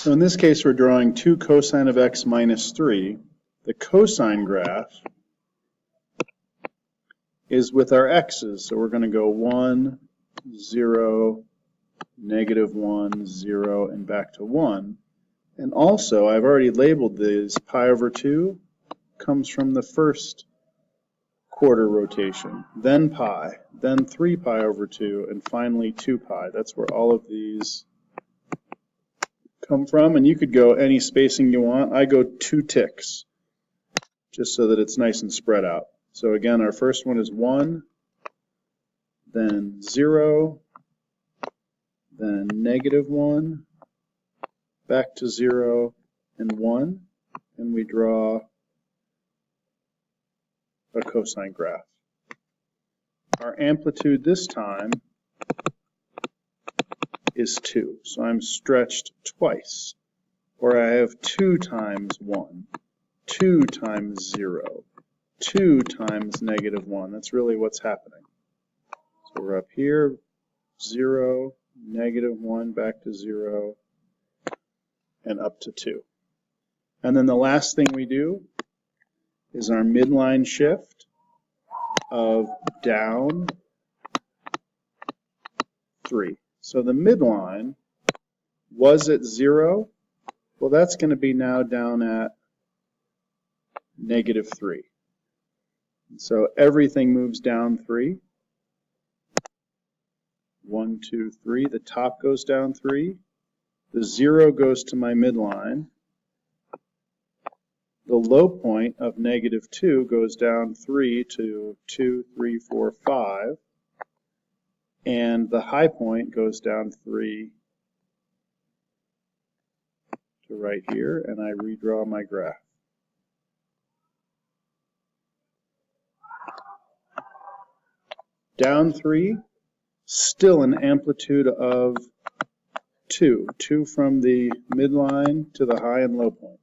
So in this case, we're drawing 2 cosine of x minus 3. The cosine graph is with our x's. So we're going to go 1, 0, -1, 0, and back to 1. And also, I've already labeled these. Pi over 2 comes from the first quarter rotation, then pi, then 3 pi over 2, and finally 2 pi. That's where all of these come from, and you could go any spacing you want. I go 2 ticks, just so that it's nice and spread out. So again, our first one is 1, then 0, then -1, back to 0, and 1, and we draw a cosine graph. Our amplitude this time is 2, so I'm stretched twice, or I have 2 times 1, 2 times 0, 2 times -1. That's really what's happening. So we're up here, 0, -1, back to 0, and up to 2. And then the last thing we do is our midline shift of down 3. So the midline was at 0. Well, that's going to be now down at -3. So everything moves down 3. 1, 2, 3. The top goes down 3. The 0 goes to my midline. The low point of -2 goes down 3 to 2, 3, 4, 5. And the high point goes down 3 to right here, and I redraw my graph. Down 3, still an amplitude of 2. 2 from the midline to the high and low point.